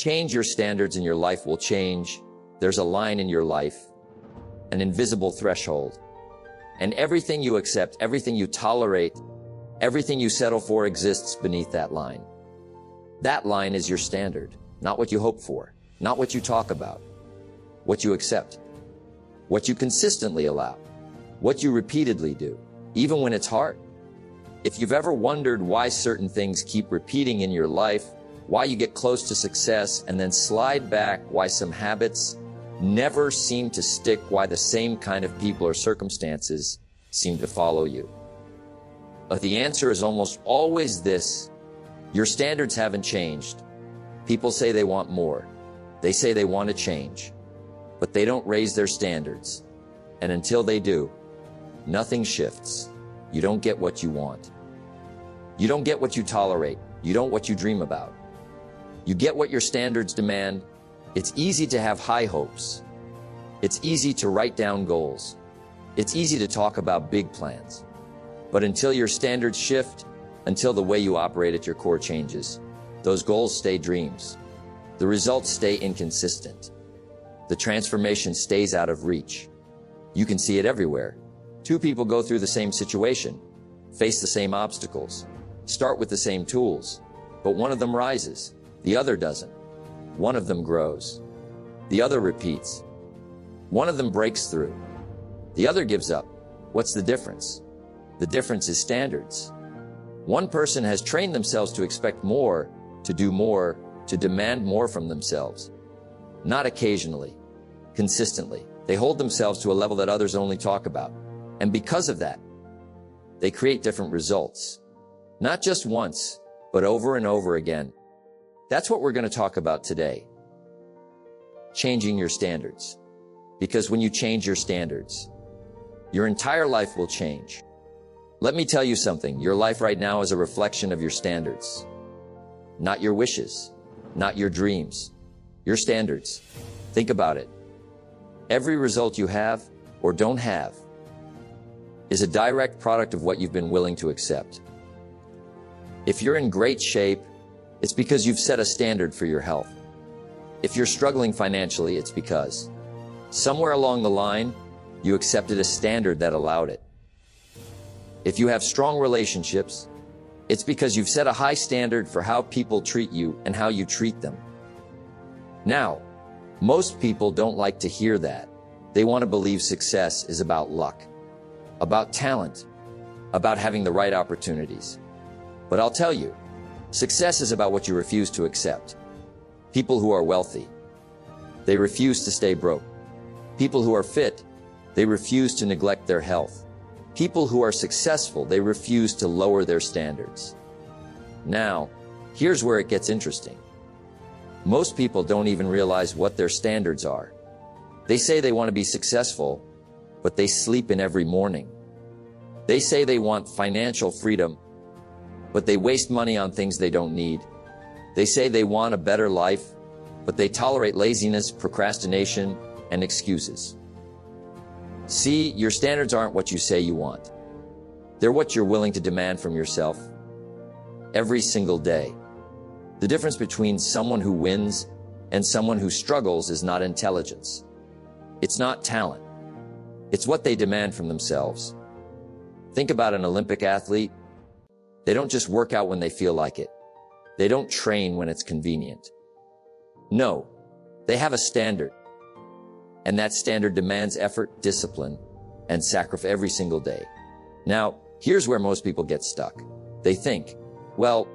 Change your standards and your life will change. There's a line in your life, an invisible threshold. And everything you accept, everything you tolerate, everything you settle for exists beneath that line. That line is your standard, not what you hope for, not what you talk about, what you accept, what you consistently allow, what you repeatedly do, even when it's hard. If you've ever wondered why certain things keep repeating in your life, why you get close to success and then slide back, why some habits never seem to stick, why the same kind of people or circumstances seem to follow you. But the answer is almost always this: your standards haven't changed. People say they want more. They say they want to change, but they don't raise their standards. And until they do, nothing shifts. You don't get what you want. You don't get what you tolerate. You don't what you dream about. You get what your standards demand. It's easy to have high hopes. It's easy to write down goals. It's easy to talk about big plans. But until your standards shift, until the way you operate at your core changes, those goals stay dreams. The results stay inconsistent. The transformation stays out of reach. You can see it everywhere. Two people go through the same situation, face the same obstacles, start with the same tools, but one of them rises, the other doesn't. One of them grows, the other repeats. One of them breaks through, the other gives up. What's the difference? The difference is standards. One person has trained themselves to expect more, to do more, to demand more from themselves. Not occasionally, consistently. They hold themselves to a level that others only talk about. And because of that, they create different results. Not just once, but over and over again. That's what we're going to talk about today. Changing your standards. Because when you change your standards, your entire life will change. Let me tell you something. Your life right now is a reflection of your standards. Not your wishes, not your dreams, your standards. Think about it. Every result you have or don't have is a direct product of what you've been willing to accept. If you're in great shape, it's because you've set a standard for your health. If you're struggling financially, it's because somewhere along the line, you accepted a standard that allowed it. If you have strong relationships, it's because you've set a high standard for how people treat you and how you treat them. Now, most people don't like to hear that. They want to believe success is about luck, about talent, about having the right opportunities. But I'll tell you, success is about what you refuse to accept. People who are wealthy, they refuse to stay broke. People who are fit, they refuse to neglect their health. People who are successful, they refuse to lower their standards. Now, here's where it gets interesting. Most people don't even realize what their standards are. They say they want to be successful, but they sleep in every morning. They say they want financial freedom, but they waste money on things they don't need. They say they want a better life, but they tolerate laziness, procrastination, and excuses. See, your standards aren't what you say you want. They're what you're willing to demand from yourself every single day. The difference between someone who wins and someone who struggles is not intelligence. It's not talent. It's what they demand from themselves. Think about an Olympic athlete. They don't just work out when they feel like it. They don't train when it's convenient. No, they have a standard. And that standard demands effort, discipline, and sacrifice every single day. Now, here's where most people get stuck. They think, well,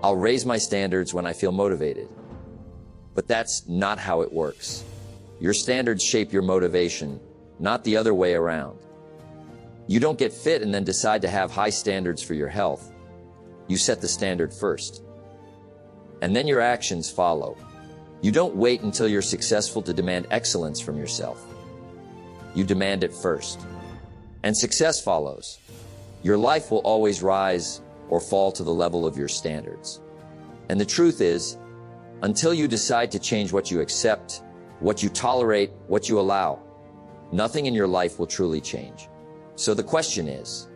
I'll raise my standards when I feel motivated. But that's not how it works. Your standards shape your motivation, not the other way around. You don't get fit and then decide to have high standards for your health. You set the standard first. And then your actions follow. You don't wait until you're successful to demand excellence from yourself. You demand it first. And success follows. Your life will always rise or fall to the level of your standards. And the truth is, until you decide to change what you accept, what you tolerate, what you allow, nothing in your life will truly change. So the question is,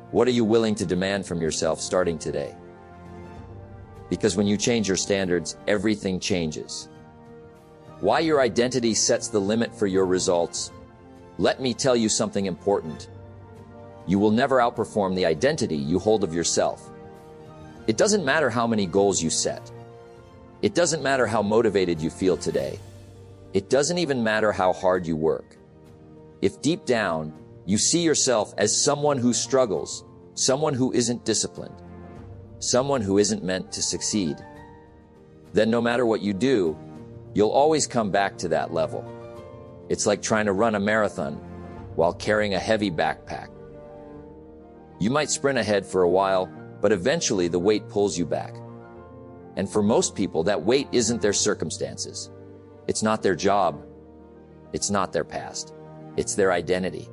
what are you willing to demand from yourself starting today? Because when you change your standards, everything changes. Why your identity sets the limit for your results? Let me tell you something important. You will never outperform the identity you hold of yourself. It doesn't matter how many goals you set. It doesn't matter how motivated you feel today. It doesn't even matter how hard you work. If deep down, you see yourself as someone who struggles, someone who isn't disciplined, someone who isn't meant to succeed, then no matter what you do, you'll always come back to that level. It's like trying to run a marathon while carrying a heavy backpack. You might sprint ahead for a while, but eventually the weight pulls you back. And for most people, that weight isn't their circumstances. It's not their job. It's not their past. It's their identity.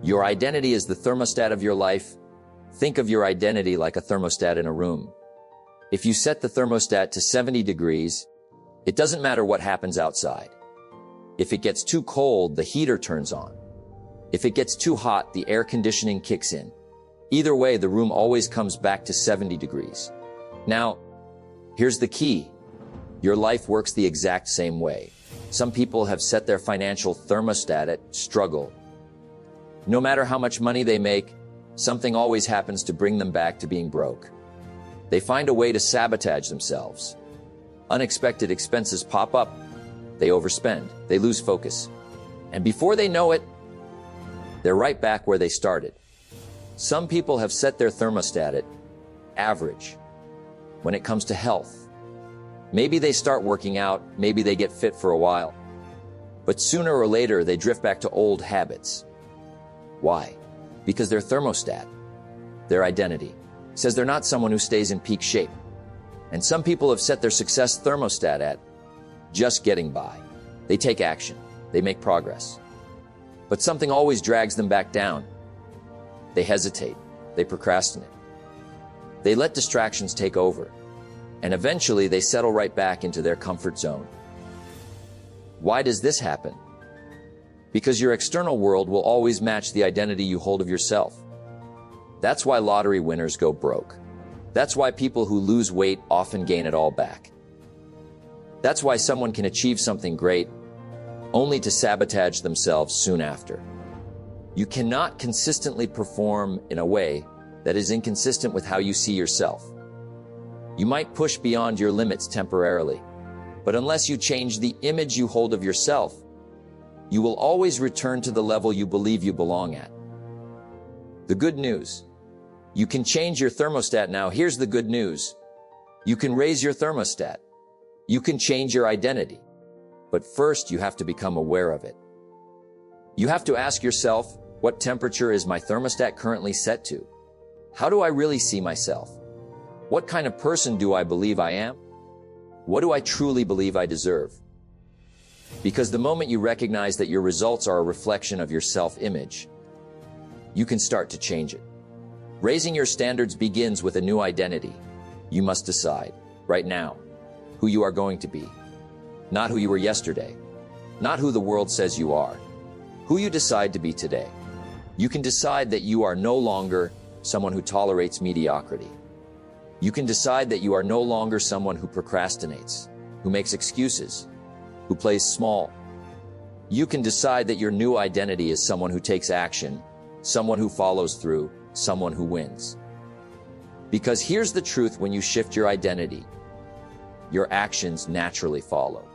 Your identity is the thermostat of your life. Think of your identity like a thermostat in a room. If you set the thermostat to 70 degrees, it doesn't matter what happens outside. If it gets too cold, the heater turns on. If it gets too hot, the air conditioning kicks in. Either way, the room always comes back to 70 degrees. Now, here's the key. Your life works the exact same way. Some people have set their financial thermostat at struggle. No matter how much money they make, something always happens to bring them back to being broke. They find a way to sabotage themselves. Unexpected expenses pop up. They overspend. They lose focus. And before they know it, they're right back where they started. Some people have set their thermostat at average when it comes to health. Maybe they start working out, maybe they get fit for a while. But sooner or later, they drift back to old habits. Why? Because their thermostat, their identity, says they're not someone who stays in peak shape. And some people have set their success thermostat at just getting by. They take action. They make progress. But something always drags them back down. They hesitate. They procrastinate. They let distractions take over. And eventually they settle right back into their comfort zone. Why does this happen? Because your external world will always match the identity you hold of yourself. That's why lottery winners go broke. That's why people who lose weight often gain it all back. That's why someone can achieve something great only to sabotage themselves soon after. You cannot consistently perform in a way that is inconsistent with how you see yourself. You might push beyond your limits temporarily, but unless you change the image you hold of yourself, you will always return to the level you believe you belong at. The good news: you can change your thermostat now. Here's the good news: you can raise your thermostat. You can change your identity. But first, you have to become aware of it. You have to ask yourself, what temperature is my thermostat currently set to? How do I really see myself? What kind of person do I believe I am? What do I truly believe I deserve? Because the moment you recognize that your results are a reflection of your self-image, you can start to change it. Raising your standards begins with a new identity. You must decide, right now, who you are going to be. Not who you were yesterday. Not who the world says you are. Who you decide to be today. You can decide that you are no longer someone who tolerates mediocrity. You can decide that you are no longer someone who procrastinates, who makes excuses, who plays small. You can decide that your new identity is someone who takes action, someone who follows through, someone who wins. Because here's the truth: when you shift your identity, your actions naturally follow.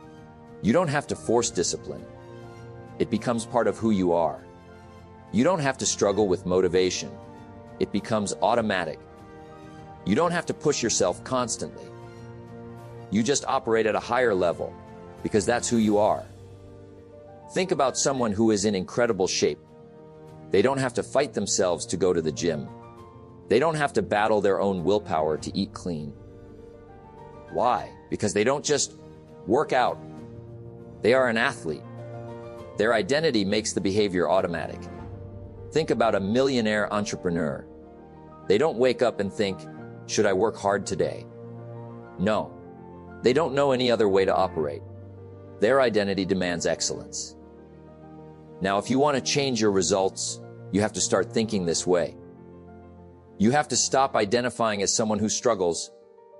You don't have to force discipline. It becomes part of who you are. You don't have to struggle with motivation. It becomes automatic. You don't have to push yourself constantly. You just operate at a higher level because that's who you are. Think about someone who is in incredible shape. They don't have to fight themselves to go to the gym. They don't have to battle their own willpower to eat clean. Why? Because they don't just work out. They are an athlete. Their identity makes the behavior automatic. Think about a millionaire entrepreneur. They don't wake up and think, should I work hard today? No, they don't know any other way to operate. Their identity demands excellence. Now, if you want to change your results, you have to start thinking this way. You have to stop identifying as someone who struggles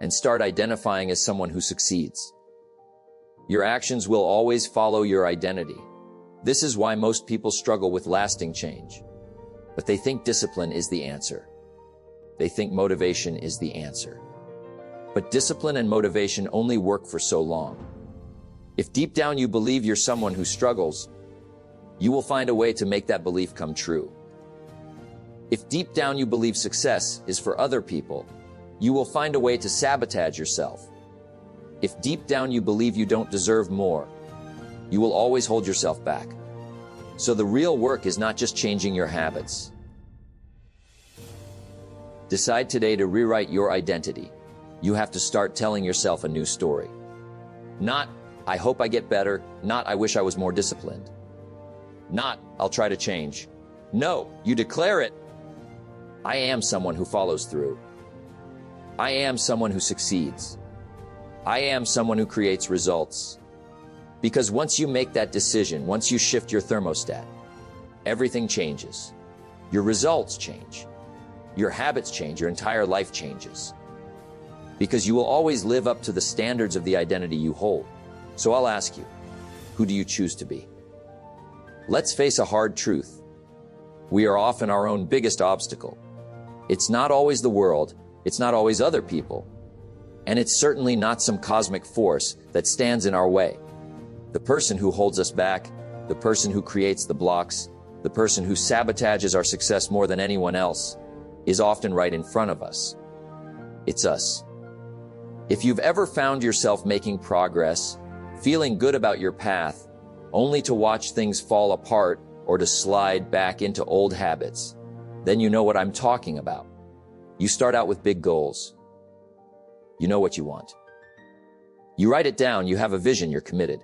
and start identifying as someone who succeeds. Your actions will always follow your identity. This is why most people struggle with lasting change. But they think discipline is the answer. They think motivation is the answer. But discipline and motivation only work for so long. If deep down you believe you're someone who struggles, you will find a way to make that belief come true. If deep down you believe success is for other people, you will find a way to sabotage yourself. If deep down you believe you don't deserve more, you will always hold yourself back. So the real work is not just changing your habits. Decide today to rewrite your identity. You have to start telling yourself a new story. Not, I hope I get better. Not, I wish I was more disciplined. Not, I'll try to change. No, you declare it. I am someone who follows through. I am someone who succeeds. I am someone who creates results. Because once you make that decision, once you shift your thermostat, everything changes. Your results change. Your habits change. Your entire life changes. Because you will always live up to the standards of the identity you hold. So I'll ask you, who do you choose to be? Let's face a hard truth. We are often our own biggest obstacle. It's not always the world. It's not always other people. And it's certainly not some cosmic force that stands in our way. The person who holds us back, the person who creates the blocks, the person who sabotages our success more than anyone else, is often right in front of us. It's us. If you've ever found yourself making progress, feeling good about your path, only to watch things fall apart or to slide back into old habits, then you know what I'm talking about. You start out with big goals. You know what you want. You write it down, you have a vision, you're committed.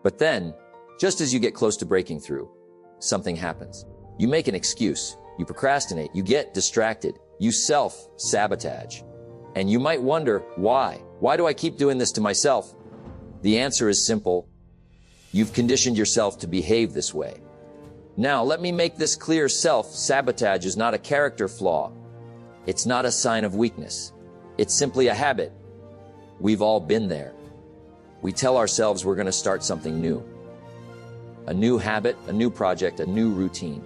But then, just as you get close to breaking through, something happens. You make an excuse, you procrastinate, you get distracted, you self-sabotage. And you might wonder, why? Why do I keep doing this to myself? The answer is simple. You've conditioned yourself to behave this way. Now, let me make this clear. Self-sabotage is not a character flaw. It's not a sign of weakness. It's simply a habit. We've all been there. We tell ourselves we're going to start something new. A new habit, a new project, a new routine.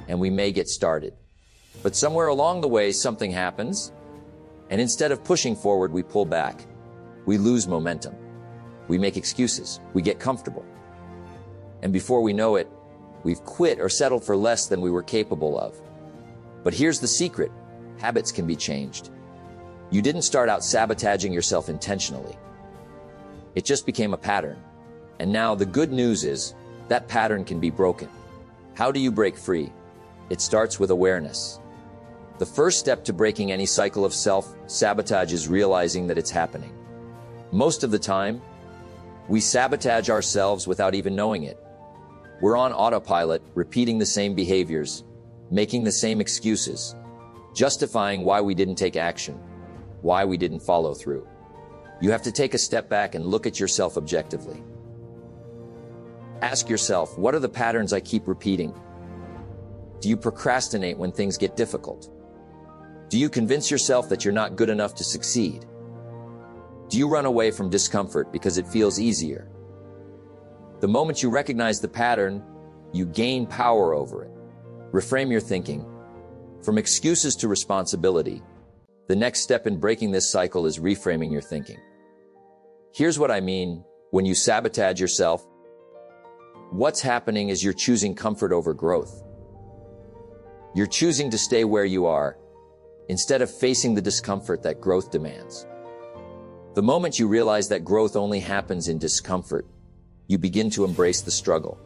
And we may get started. But somewhere along the way, something happens. And instead of pushing forward, we pull back. We lose momentum. We make excuses. We get comfortable. And before we know it, we've quit or settled for less than we were capable of. But here's the secret. Habits can be changed. You didn't start out sabotaging yourself intentionally. It just became a pattern. And now the good news is that pattern can be broken. How do you break free? It starts with awareness. The first step to breaking any cycle of self-sabotage is realizing that it's happening. Most of the time, we sabotage ourselves without even knowing it. We're on autopilot, repeating the same behaviors, making the same excuses, justifying why we didn't take action, why we didn't follow through. You have to take a step back and look at yourself objectively. Ask yourself, what are the patterns I keep repeating? Do you procrastinate when things get difficult? Do you convince yourself that you're not good enough to succeed? Do you run away from discomfort because it feels easier? The moment you recognize the pattern, you gain power over it. Reframe your thinking. From excuses to responsibility, the next step in breaking this cycle is reframing your thinking. Here's what I mean when you sabotage yourself. What's happening is you're choosing comfort over growth. You're choosing to stay where you are instead of facing the discomfort that growth demands. The moment you realize that growth only happens in discomfort, you begin to embrace the struggle.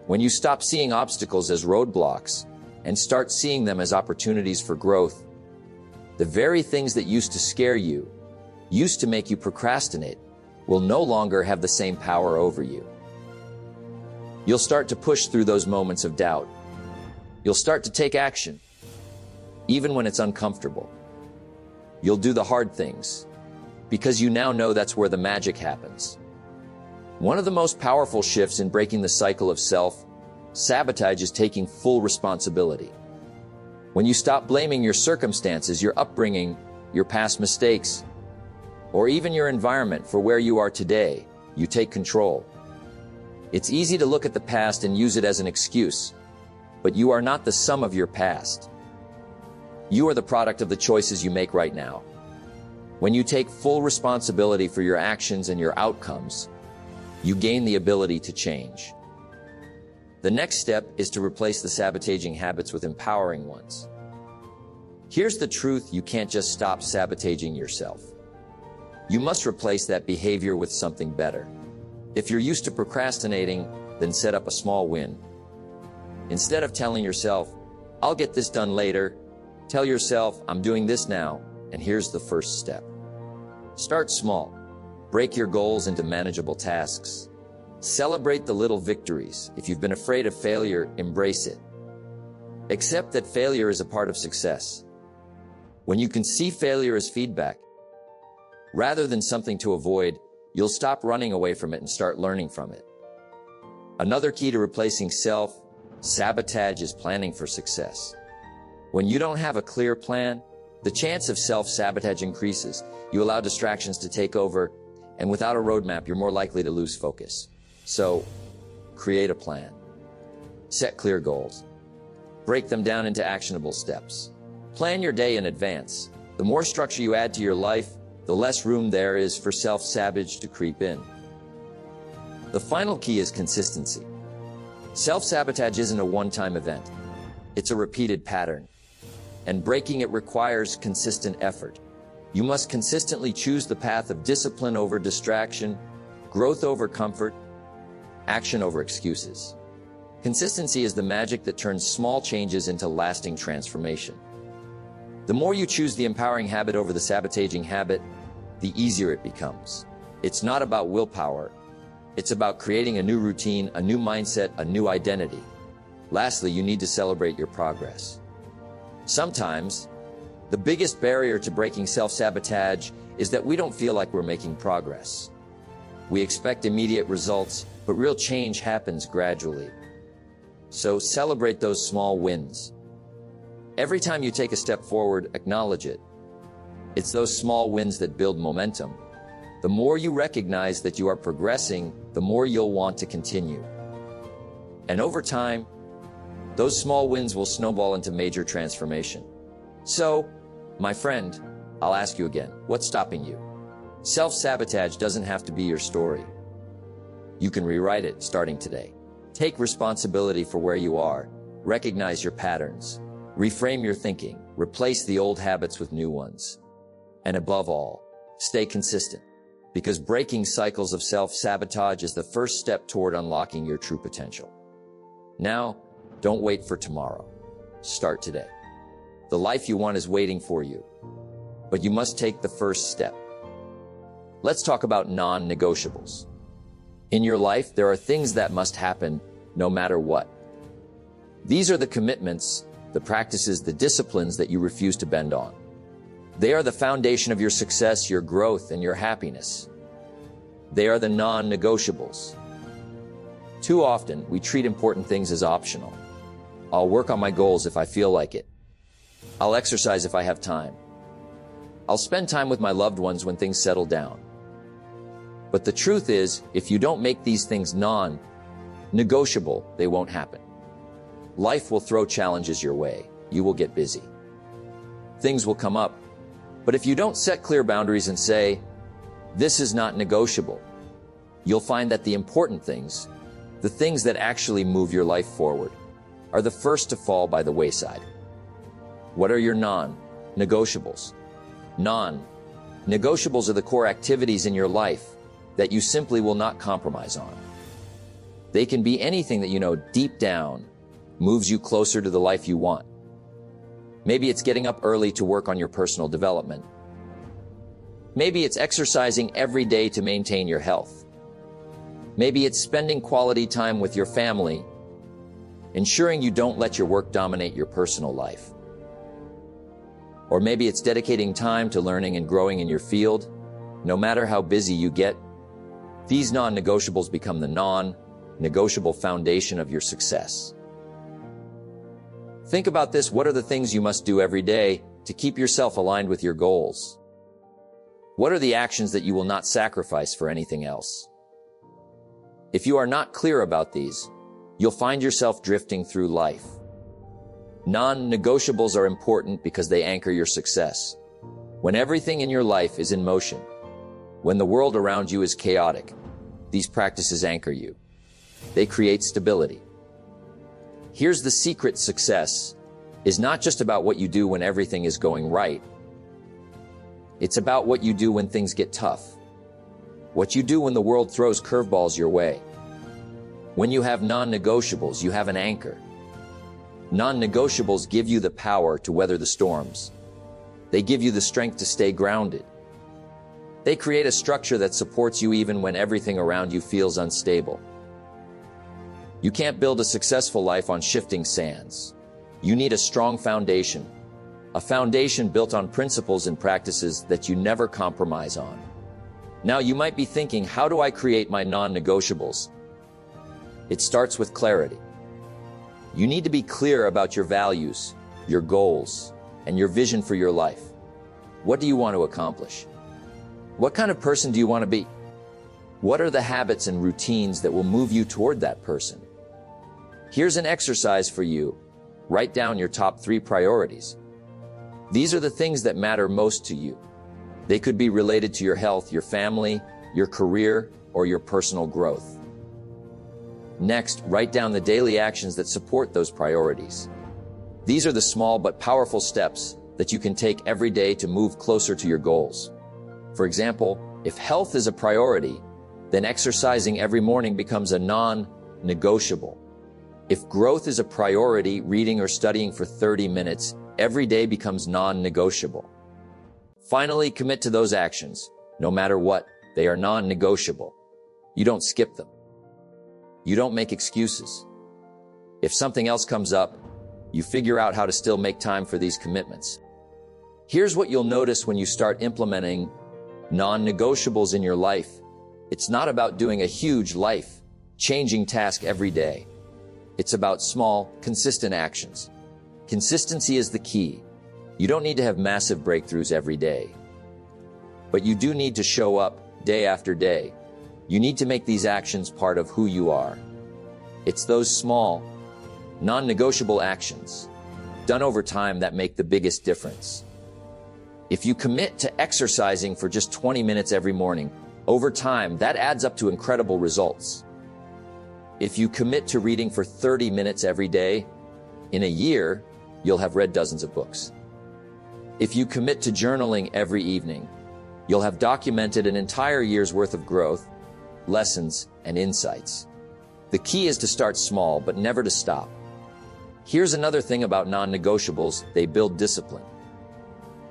When you stop seeing obstacles as roadblocks and start seeing them as opportunities for growth, the very things that used to scare you, used to make you procrastinate, will no longer have the same power over you. You'll start to push through those moments of doubt. You'll start to take action, even when it's uncomfortable. You'll do the hard things, because you now know that's where the magic happens. One of the most powerful shifts in breaking the cycle of self-sabotage is taking full responsibility. When you stop blaming your circumstances, your upbringing, your past mistakes, or even your environment for where you are today, you take control. It's easy to look at the past and use it as an excuse, but you are not the sum of your past. You are the product of the choices you make right now. When you take full responsibility for your actions and your outcomes, you gain the ability to change. The next step is to replace the sabotaging habits with empowering ones. Here's the truth: you can't just stop sabotaging yourself. You must replace that behavior with something better. If you're used to procrastinating, then set up a small win. Instead of telling yourself, "I'll get this done later," tell yourself, "I'm doing this now," and here's the first step. Start small. Break your goals into manageable tasks. Celebrate the little victories. If you've been afraid of failure, embrace it. Accept that failure is a part of success. When you can see failure as feedback, rather than something to avoid, you'll stop running away from it and start learning from it. Another key to replacing self-sabotage is planning for success. When you don't have a clear plan, the chance of self-sabotage increases. You allow distractions to take over, and without a roadmap, you're more likely to lose focus. So, create a plan. Set clear goals. Break them down into actionable steps. Plan your day in advance. The more structure you add to your life, the less room there is for self-sabotage to creep in. The final key is consistency. Self-sabotage isn't a one-time event. It's a repeated pattern. And breaking it requires consistent effort. You must consistently choose the path of discipline over distraction, growth over comfort, action over excuses. Consistency is the magic that turns small changes into lasting transformation. The more you choose the empowering habit over the sabotaging habit, the easier it becomes. It's not about willpower. It's about creating a new routine, a new mindset, a new identity. Lastly, you need to celebrate your progress. Sometimes, the biggest barrier to breaking self-sabotage is that we don't feel like we're making progress. We expect immediate results, but real change happens gradually. So celebrate those small wins. Every time you take a step forward, acknowledge it. It's those small wins that build momentum. The more you recognize that you are progressing, the more you'll want to continue. And over time, those small wins will snowball into major transformation. So, my friend, I'll ask you again, what's stopping you? Self-sabotage doesn't have to be your story. You can rewrite it starting today. Take responsibility for where you are. Recognize your patterns. Reframe your thinking. Replace the old habits with new ones. And above all, stay consistent, because breaking cycles of self-sabotage is the first step toward unlocking your true potential. Now, don't wait for tomorrow. Start today. The life you want is waiting for you, but you must take the first step. Let's talk about non-negotiables. In your life, there are things that must happen no matter what. These are the commitments, the practices, the disciplines that you refuse to bend on. They are the foundation of your success, your growth, and your happiness. They are the non-negotiables. Too often, we treat important things as optional. I'll work on my goals if I feel like it. I'll exercise if I have time. I'll spend time with my loved ones when things settle down. But the truth is, if you don't make these things non-negotiable, they won't happen. Life will throw challenges your way. You will get busy. Things will come up. But if you don't set clear boundaries and say, "This is not negotiable," you'll find that the important things, the things that actually move your life forward, are the first to fall by the wayside. What are your non-negotiables? Non-negotiables are the core activities in your life that you simply will not compromise on. They can be anything that you know deep down moves you closer to the life you want. Maybe it's getting up early to work on your personal development. Maybe it's exercising every day to maintain your health. Maybe it's spending quality time with your family, ensuring you don't let your work dominate your personal life. Or maybe it's dedicating time to learning and growing in your field. No matter how busy you get, these non-negotiables become the non-negotiable foundation of your success. Think about this. What are the things you must do every day to keep yourself aligned with your goals? What are the actions that you will not sacrifice for anything else? If you are not clear about these, you'll find yourself drifting through life. Non-negotiables are important because they anchor your success. When everything in your life is in motion, when the world around you is chaotic, these practices anchor you. They create stability. Here's the secret: success is not just about what you do when everything is going right. It's about what you do when things get tough. What you do when the world throws curveballs your way. When you have non-negotiables, you have an anchor. Non-negotiables give you the power to weather the storms. They give you the strength to stay grounded. They create a structure that supports you even when everything around you feels unstable. You can't build a successful life on shifting sands. You need a strong foundation. A foundation built on principles and practices that you never compromise on. Now you might be thinking, how do I create my non-negotiables? It starts with clarity. You need to be clear about your values, your goals, and your vision for your life. What do you want to accomplish? What kind of person do you want to be? What are the habits and routines that will move you toward that person? Here's an exercise for you. Write down your top 3 priorities. These are the things that matter most to you. They could be related to your health, your family, your career, or your personal growth. Next, write down the daily actions that support those priorities. These are the small but powerful steps that you can take every day to move closer to your goals. For example, if health is a priority, then exercising every morning becomes a non-negotiable. If growth is a priority, reading or studying for 30 minutes every day becomes non-negotiable. Finally, commit to those actions. No matter what, they are non-negotiable. You don't skip them. You don't make excuses. If something else comes up, you figure out how to still make time for these commitments. Here's what you'll notice when you start implementing non-negotiables in your life. It's not about doing a huge life-changing task every day. It's about small, consistent actions. Consistency is the key. You don't need to have massive breakthroughs every day. But you do need to show up day after day. You need to make these actions part of who you are. It's those small, non-negotiable actions, done over time, that make the biggest difference. If you commit to exercising for just 20 minutes every morning, over time, that adds up to incredible results. If you commit to reading for 30 minutes every day, in a year, you'll have read dozens of books. If you commit to journaling every evening, you'll have documented an entire year's worth of growth, lessons, and insights. The key is to start small, but never to stop. Here's another thing about non-negotiables: they build discipline.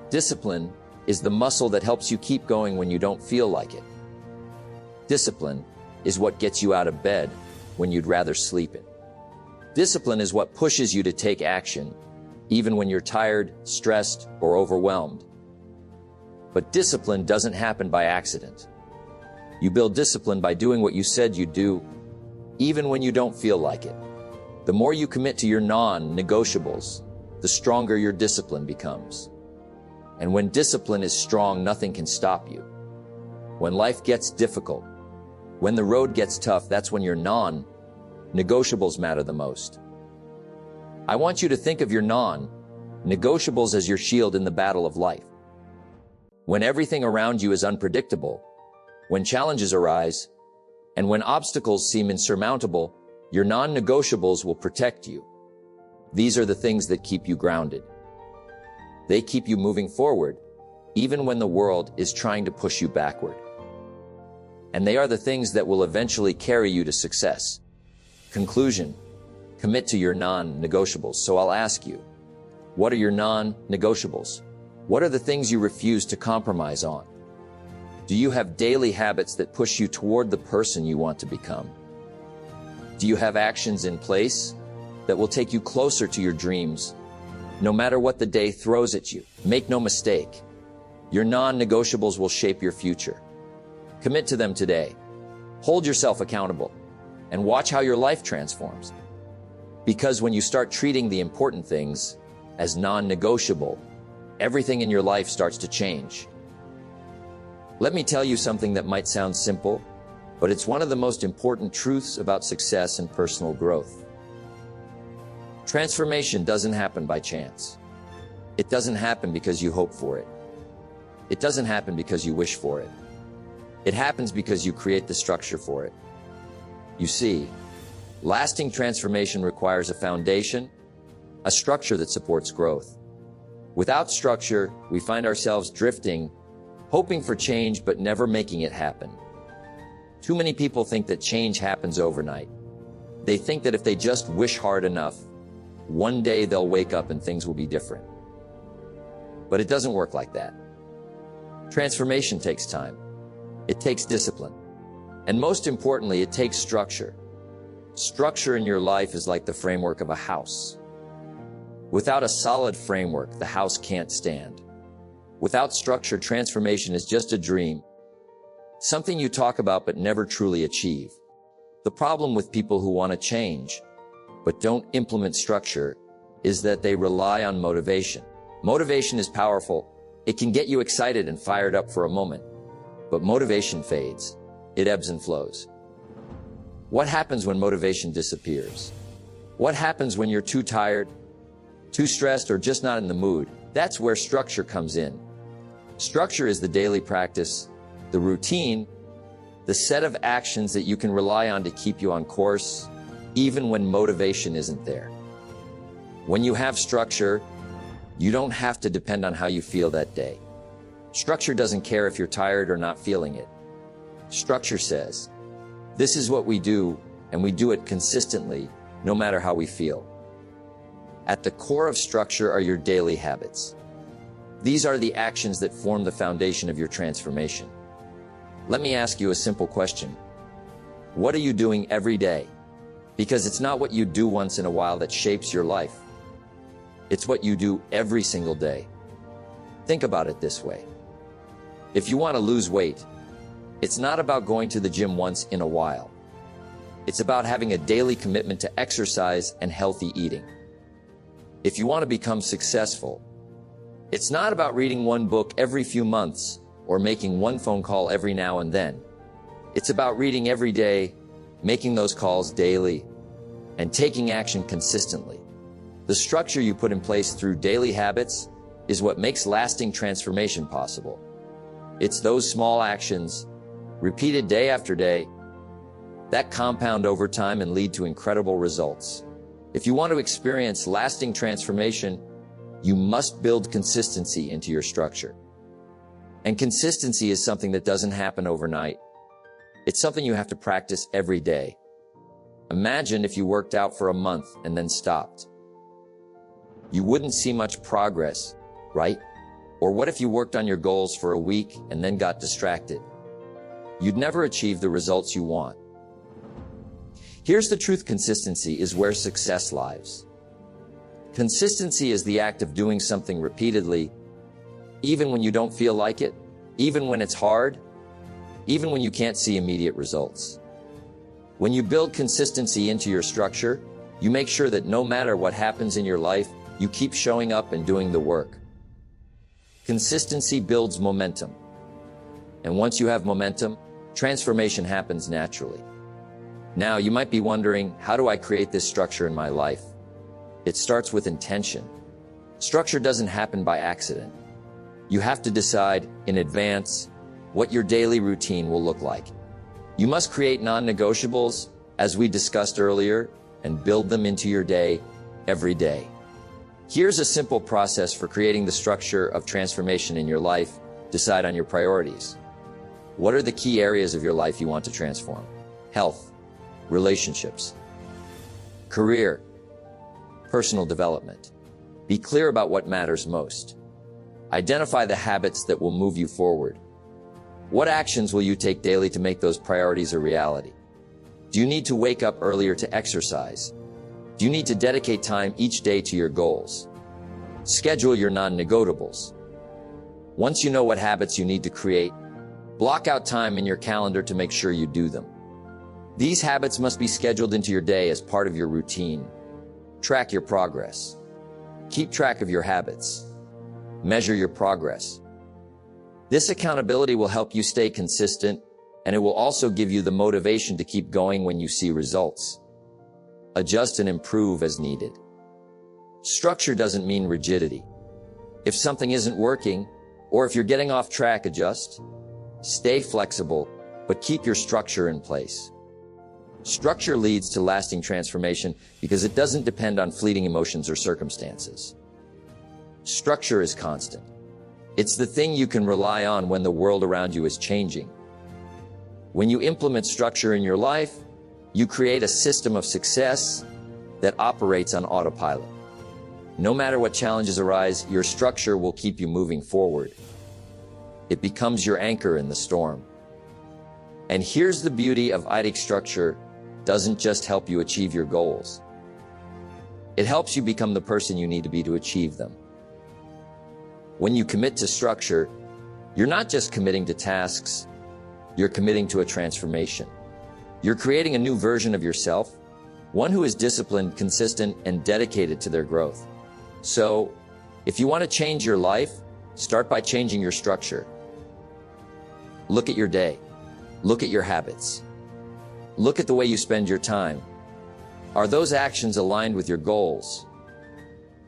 Discipline is the muscle that helps you keep going when you don't feel like it. Discipline is what gets you out of bed when you'd rather sleep in. Discipline is what pushes you to take action, even when you're tired, stressed, or overwhelmed. But discipline doesn't happen by accident. You build discipline by doing what you said you'd do, even when you don't feel like it. The more you commit to your non-negotiables, the stronger your discipline becomes. And when discipline is strong, nothing can stop you. When life gets difficult, when the road gets tough, that's when your non-negotiables matter the most. I want you to think of your non-negotiables as your shield in the battle of life. When everything around you is unpredictable, when challenges arise, and when obstacles seem insurmountable, your non-negotiables will protect you. These are the things that keep you grounded. They keep you moving forward, even when the world is trying to push you backward. And they are the things that will eventually carry you to success. Conclusion: commit to your non-negotiables. So I'll ask you, what are your non-negotiables? What are the things you refuse to compromise on? Do you have daily habits that push you toward the person you want to become? Do you have actions in place that will take you closer to your dreams, no matter what the day throws at you? Make no mistake, your non-negotiables will shape your future. Commit to them today. Hold yourself accountable and watch how your life transforms. Because when you start treating the important things as non-negotiable, everything in your life starts to change. Let me tell you something that might sound simple, but it's one of the most important truths about success and personal growth. Transformation doesn't happen by chance. It doesn't happen because you hope for it. It doesn't happen because you wish for it. It happens because you create the structure for it. You see, lasting transformation requires a foundation, a structure that supports growth. Without structure, we find ourselves drifting, hoping for change but never making it happen. Too many people think that change happens overnight. They think that if they just wish hard enough, one day they'll wake up and things will be different. But it doesn't work like that. Transformation takes time. It takes discipline. And most importantly, it takes structure. Structure in your life is like the framework of a house. Without a solid framework, the house can't stand. Without structure, transformation is just a dream, something you talk about but never truly achieve. The problem with people who want to change but don't implement structure is that they rely on motivation. Motivation is powerful. It can get you excited and fired up for a moment, but motivation fades. It ebbs and flows. What happens when motivation disappears? What happens when you're too tired, too stressed, or just not in the mood? That's where structure comes in. Structure is the daily practice, the routine, the set of actions that you can rely on to keep you on course, even when motivation isn't there. When you have structure, you don't have to depend on how you feel that day. Structure doesn't care if you're tired or not feeling it. Structure says, this is what we do, and we do it consistently, no matter how we feel. At the core of structure are your daily habits. These are the actions that form the foundation of your transformation. Let me ask you a simple question. What are you doing every day? Because it's not what you do once in a while that shapes your life. It's what you do every single day. Think about it this way. If you want to lose weight, it's not about going to the gym once in a while. It's about having a daily commitment to exercise and healthy eating. If you want to become successful, it's not about reading one book every few months or making one phone call every now and then. It's about reading every day, making those calls daily, and taking action consistently. The structure you put in place through daily habits is what makes lasting transformation possible. It's those small actions, repeated day after day, that compound over time and lead to incredible results. If you want to experience lasting transformation, you must build consistency into your structure. And consistency is something that doesn't happen overnight. It's something you have to practice every day. Imagine if you worked out for a month and then stopped. You wouldn't see much progress, right? Or what if you worked on your goals for a week and then got distracted? You'd never achieve the results you want. Here's the truth: consistency is where success lies. Consistency is the act of doing something repeatedly, even when you don't feel like it, even when it's hard, even when you can't see immediate results. When you build consistency into your structure, you make sure that no matter what happens in your life, you keep showing up and doing the work. Consistency builds momentum. And once you have momentum, transformation happens naturally. Now, you might be wondering, how do I create this structure in my life? It starts with intention. Structure doesn't happen by accident. You have to decide in advance what your daily routine will look like. You must create non-negotiables, as we discussed earlier, and build them into your day every day. Here's a simple process for creating the structure of transformation in your life. Decide on your priorities. What are the key areas of your life you want to transform? Health, relationships, career, personal development. Be clear about what matters most. Identify the habits that will move you forward. What actions will you take daily to make those priorities a reality? Do you need to wake up earlier to exercise? Do you need to dedicate time each day to your goals? Schedule your non-negotiables. Once you know what habits you need to create, block out time in your calendar to make sure you do them. These habits must be scheduled into your day as part of your routine. Track your progress. Keep track of your habits. Measure your progress. This accountability will help you stay consistent, and it will also give you the motivation to keep going when you see results. Adjust and improve as needed. Structure doesn't mean rigidity. If something isn't working, or if you're getting off track, adjust. Stay flexible, but keep your structure in place. Structure leads to lasting transformation because it doesn't depend on fleeting emotions or circumstances. Structure is constant. It's the thing you can rely on when the world around you is changing. When you implement structure in your life, you create a system of success that operates on autopilot. No matter what challenges arise, your structure will keep you moving forward. It becomes your anchor in the storm. And here's the beauty of IDIC: structure doesn't just help you achieve your goals. It helps you become the person you need to be to achieve them. When you commit to structure, you're not just committing to tasks, you're committing to a transformation. You're creating a new version of yourself, one who is disciplined, consistent, and dedicated to their growth. So, if you want to change your life, start by changing your structure. Look at your day. Look at your habits. Look at the way you spend your time. Are those actions aligned with your goals?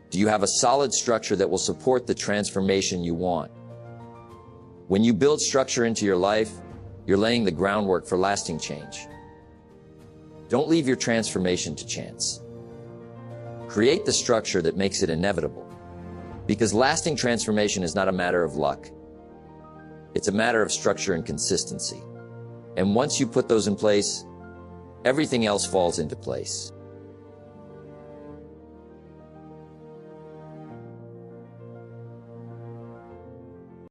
Do you have a solid structure that will support the transformation you want? When you build structure into your life, you're laying the groundwork for lasting change. Don't leave your transformation to chance. Create the structure that makes it inevitable. Because lasting transformation is not a matter of luck. It's a matter of structure and consistency. And once you put those in place, everything else falls into place.